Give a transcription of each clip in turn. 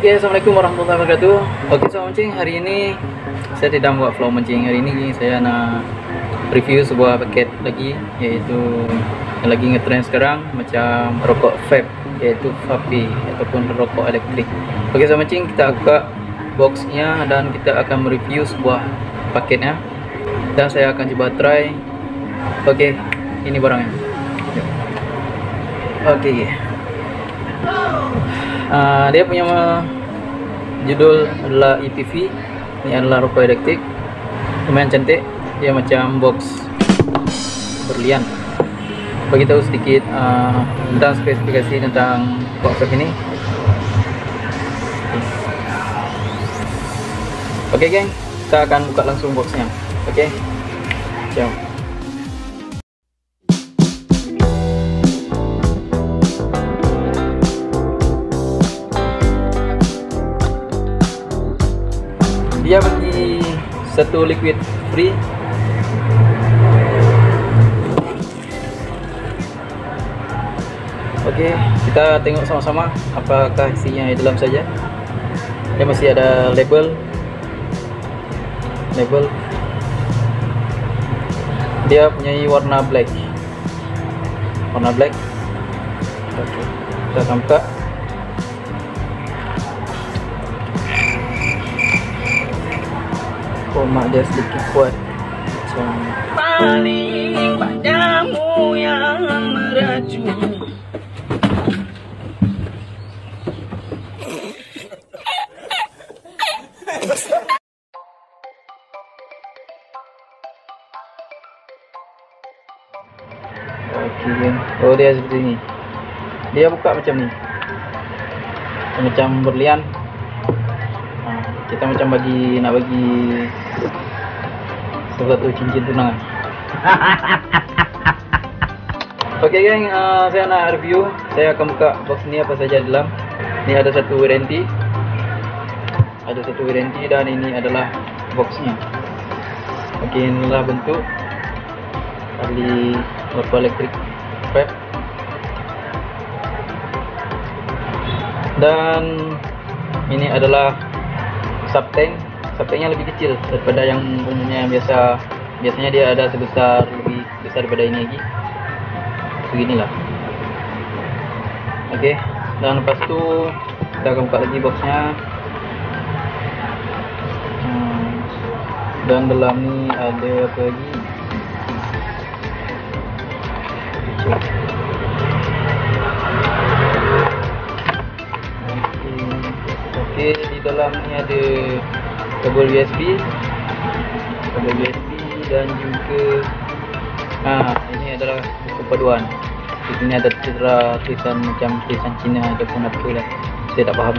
Oke, assalamualaikum warahmatullahi wabarakatuh. Oke, sobat mancing, hari ini saya tidak buat vlog mancing. Hari ini saya nak review sebuah paket lagi, yaitu yang lagi ngetrend sekarang, macam rokok vape, yaitu vape ataupun rokok elektrik. Oke, sobat mancing, kita buka boxnya dan kita akan mereview sebuah paketnya, dan saya akan coba try. Oke, ini barangnya. Oke. Dia punya judul adalah EPV. Ini adalah rokok elektrik, lumayan cantik. Dia macam box berlian. Bagi tahu sedikit tentang spesifikasi tentang rokok ini. Oke geng, kita akan buka langsung boxnya. Oke, jom. Dia bagi satu liquid free. Oke, kita tengok sama-sama apakah isinya di dalam saja. Dia masih ada label. Dia punya warna black. Oke, kita akan buka. Format dia sedikit kuat, macam paling padamu yang meracuni. Oke, oh dia seperti ini. Dia buka macam ni, macam berlian. Kita macam nak bagi satu cincin tunangan. Oke geng, saya nak review. Saya akan buka box ni apa saja dalam. Ini ada satu warranty, dan ini adalah boxnya. Oke, inilah bentuk tali rokok elektrik vape. Dan ini adalah subtanknya lebih kecil daripada yang umumnya biasanya dia ada lebih besar daripada ini lagi, beginilah. Oke, dan lepas itu kita akan buka lagi boxnya. Dan dalam ni ada apa lagi? Oke, di dalam ni ada kabel USB dan juga ini adalah perpaduan. Di sini ada tulisan macam tulisan Cina ataupun apa lah, saya tak faham.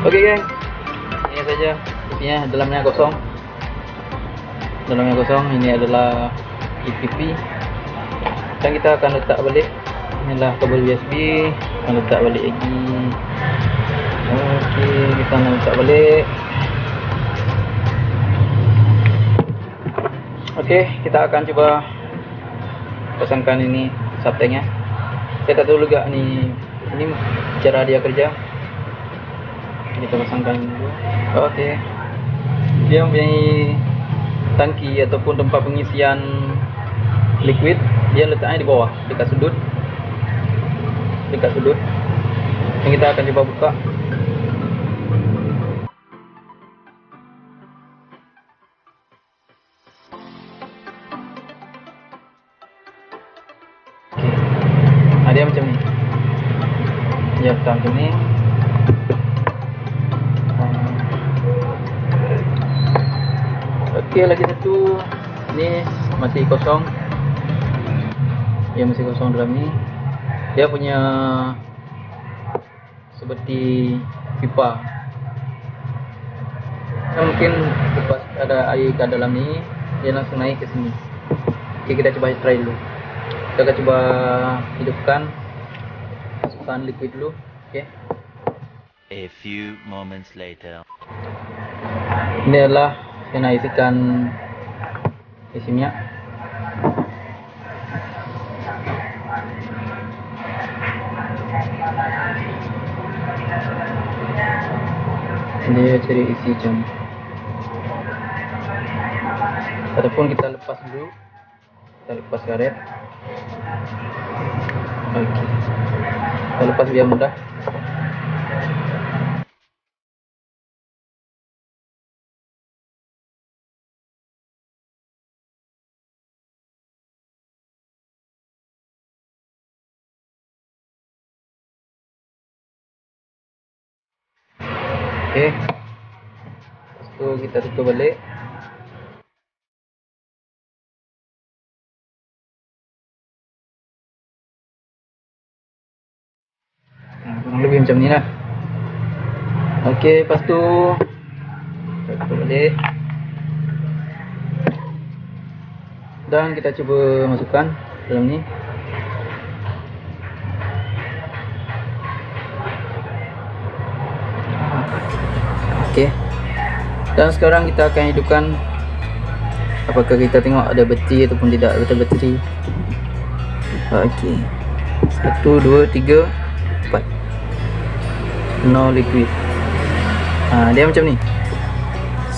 Oke geng, ini saja isinya. Dalamnya kosong. Ini adalah EPV. Dan kita akan letak balik. Inilah kabel USB, akan letak balik lagi. Oke, kita akan letak balik. Oke, kita akan coba pasangkan ini subtanknya. Saya tak tahu juga ini cara dia kerja. Kita pasangkan dulu. Oke, dia mempunyai tangki ataupun tempat pengisian liquid. Dia letaknya di bawah, dekat sudut. Dan kita akan coba buka. Oke, dia macam ni. Dia letak macam ni. Oke, lagi satu. Ini masih kosong. Dia masih kosong dalam ni. Dia punya seperti pipa. Mungkin lepas ada air ke dalam ni, dia langsung naik ke sini. Oke, kita coba try dulu. Kita akan coba hidupkan, masukkan liquid dulu. Oke. A few moments later. Ini adalah saya nak isikan isi minyak. Dia cari isi jam, ataupun kita lepas dulu, kita lepas karet. Oke, kita lepas biar mudah. Oke, lepas itu kita tutup balik. Nah, kurang lebih macam ni lah. Oke, lepas tu kita tutup balik dan kita cuba masukkan dalam ni. Oke, dan sekarang kita akan hidupkan. Apakah kita tengok ada bateri ataupun tidak, ada bateri. Oke, 1, 2, 3, 4. No liquid. Dia macam ni.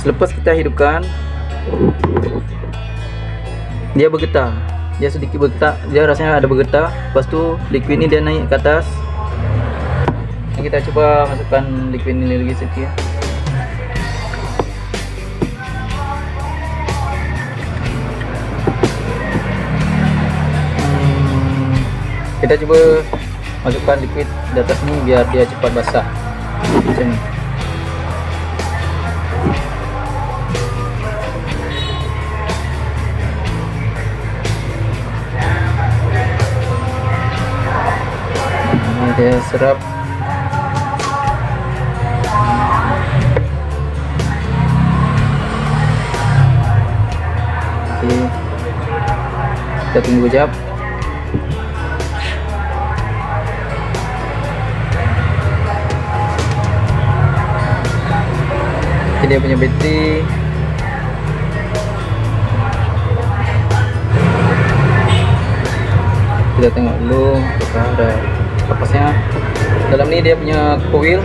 Selepas kita hidupkan, dia bergetar. Dia sedikit bergetar. Dia rasanya ada bergetar. Lepas tu liquid ni dia naik ke atas. Kita coba masukkan liquid ni lagi sikit. Kita cuba masukkan liquid di atas ni biar dia cepat basah. Macam ni. Ini dia serap. Oke, kita tunggu sekejap. Dia punya bateri. Kita tengok dulu apakah ada kapasnya. Dalam ni dia punya coil,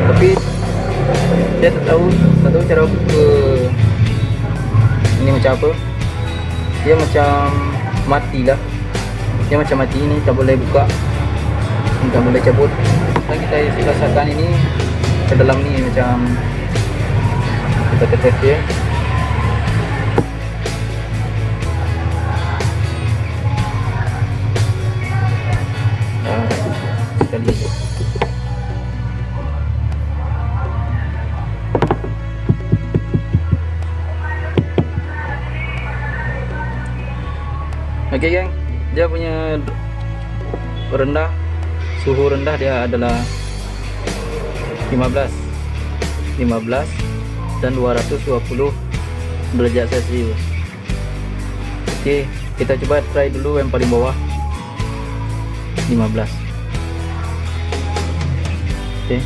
tapi dia tak tahu cara buka ini macam apa. Dia macam mati lah. Dia macam mati, ni tak boleh buka, tak boleh cabut. Dan kita isi rasakan ini ke dalam ni macam kita tes dia. Sekali. Okey geng, dia punya rendah, suhu rendah dia adalah 15 dan 220 derajat Celcius. Okey, kita coba try dulu yang paling bawah 15. Okey.